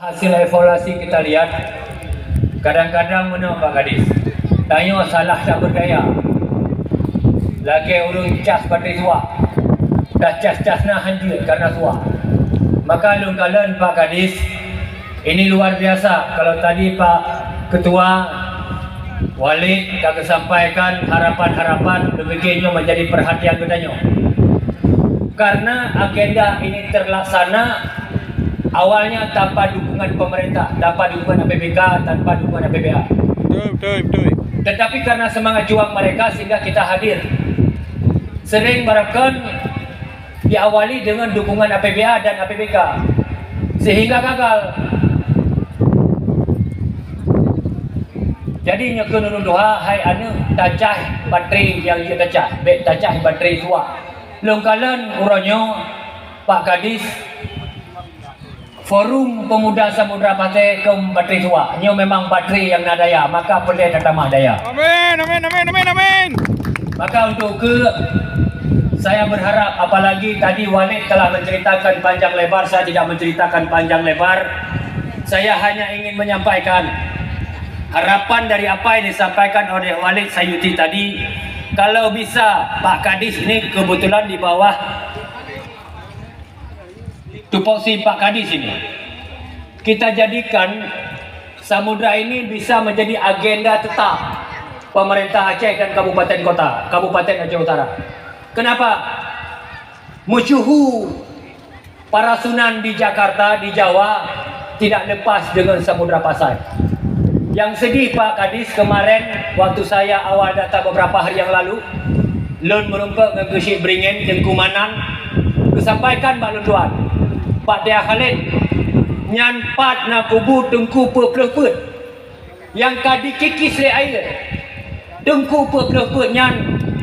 Hasil evaluasi kita lihat, kadang-kadang mana Pak Gadis tanya salah tak berdaya lagi urung cas bateri suak dah cas-cas nak hanjut karena suak. Maka lungkalan Pak Gadis, ini luar biasa. Kalau tadi Pak Ketua Walid dah kesampaikan harapan-harapan, demikiannya menjadi perhatian katanya, karena agenda ini terlaksana awalnya tanpa dukungan pemerintah, tanpa dukungan APBK, tanpa dukungan APBA. Betul. Tetapi karena semangat juang mereka sehingga kita hadir. Sering merekan diawali dengan dukungan APBA dan APBK sehingga gagal. Jadi nyekun urun doa hai anu tacah bateri yang dia tacah, bek tacah bateri tua. Longkalan uronyo Pak Gadis Forum Pemuda Samudra Pasir ke bateri tua. Nyo memang bateri yang nak daya, maka boleh tamah daya. Amin. Maka untuk saya berharap, apalagi tadi Walid telah menceritakan panjang lebar, saya tidak menceritakan panjang lebar. Saya hanya ingin menyampaikan harapan dari apa yang disampaikan oleh Walid Sayuti tadi. Kalau bisa Pak Kadis ini kebetulan di bawah tupoksi Pak Kadis ini, kita jadikan samudra ini bisa menjadi agenda tetap pemerintah Aceh dan kabupaten kota, Kabupaten Aceh Utara. Kenapa? Musuhu para sunan di Jakarta, di Jawa tidak lepas dengan Samudra Pasai. Yang sedih Pak Kadis, kemarin waktu saya awal datang beberapa hari yang lalu, Lun merumpak dengan Kesyik Beringin, Jengkumanan, kesampaikan Pak Lunduan, Pak Dia Khalid, nyan pat na kubu tengku pe-pe-pe yang kadi kikis le air. Tengku pe-pe-pe nyan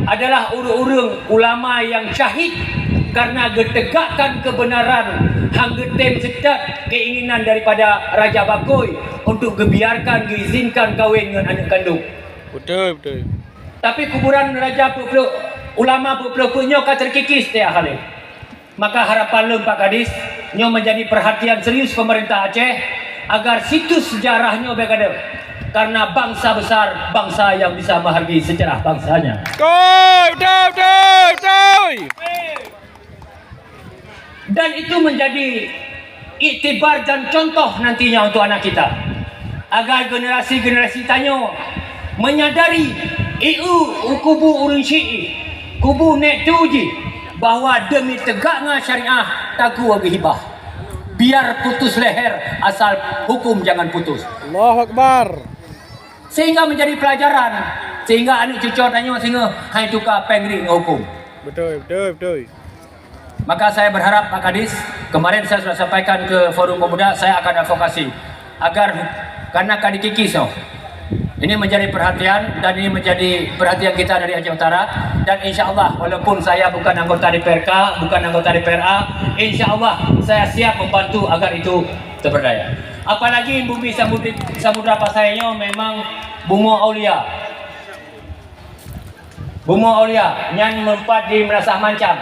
adalah urung-urung ulama yang syahid karena getegakkan kebenaran hang getem sedat keinginan daripada Raja Bakoy untuk gebiarkan, diizinkan kahwin dengan anak kandung. Betul. Tapi kuburan Raja pe-pe ulama pe-pe nyo ka terkikis Dia Khalid. Maka harapan lu Pak Kadis nyo menjadi perhatian serius pemerintah Aceh agar situs sejarahnya berkata, karena bangsa besar, bangsa yang bisa menghargai sejarah bangsanya. Betul. Dan itu menjadi iktibar dan contoh nantinya untuk anak kita, agar generasi-generasi tanya menyadari kubu urun syi'i, kubu nek tuji, bahwa demi tegaknya syariah taku bagi hibah. Biar putus leher asal hukum jangan putus. Allahu Akbar. Sehingga menjadi pelajaran, sehingga anak cucu tanya sehingga hai tukar pengri hukum. Betul. Maka saya berharap Pak Kadis, kemarin saya sudah sampaikan ke Forum Pemuda, saya akan advokasi agar karena kadi kikis ini menjadi perhatian, dan ini menjadi perhatian kita dari Aceh Utara. Dan insya Allah, walaupun saya bukan anggota DPRK, bukan anggota DPRA, insya Allah saya siap membantu agar itu terberdaya. Apalagi bumi Samudra Pasainya memang Bunga Aulia. Bunga Aulia, nyan mempat di Merasah Mancang.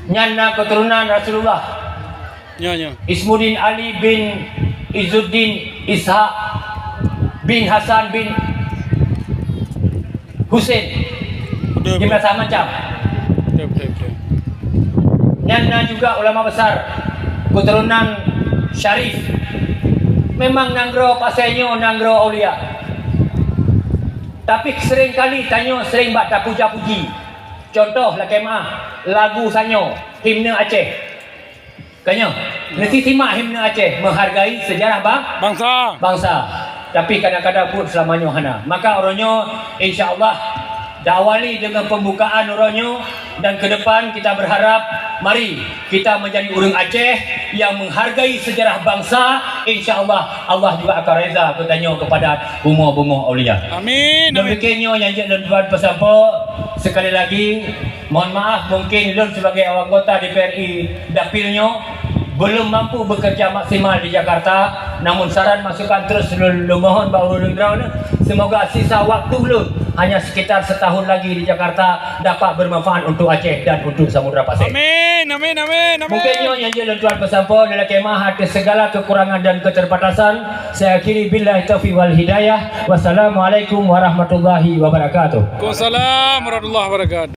Nyan keturunan Rasulullah. Ismuddin Ali bin Izzuddin Ishaq bin Hasan bin Hussein di Merasah Mancang. Betul. Nana juga ulama besar keturunan Syarif. Memang nanggro pasainya nanggro aulia. Tapi sering kali tanya sering bak tak puja-puji. Contoh lah kemah lagu sanyo himne Aceh. Kanya nanti simak himne Aceh menghargai sejarah bangsa. Tapi kadang-kadang pun selamanya hana. Maka orangnya insya-Allah diawali dengan pembukaan orangnya, dan ke depan kita berharap mari kita menjadi orang Aceh yang menghargai sejarah bangsa. Insya-Allah Allah juga akan reza katanya kepada bunga-bunga aulia. Amin. Demikiannya yang jadi tuan pesampo, sekali lagi mohon maaf mungkin Lun sebagai anggota DPRI dapilnya belum mampu bekerja maksimal di Jakarta. namun saran masukan terus mohon Pak Ulun Drawn, semoga sisa waktu ulun hanya sekitar setahun lagi di Jakarta dapat bermanfaat untuk Aceh dan untuk Samudra Pasir. Amin, amin, amin, amin. Mungkin yang jalan tuan pesampo dalam kemah atas segala kekurangan dan keterbatasan. Saya akhiri billahi taufiq wal hidayah. Wassalamualaikum warahmatullahi wabarakatuh. Waalaikumsalam warahmatullahi wabarakatuh.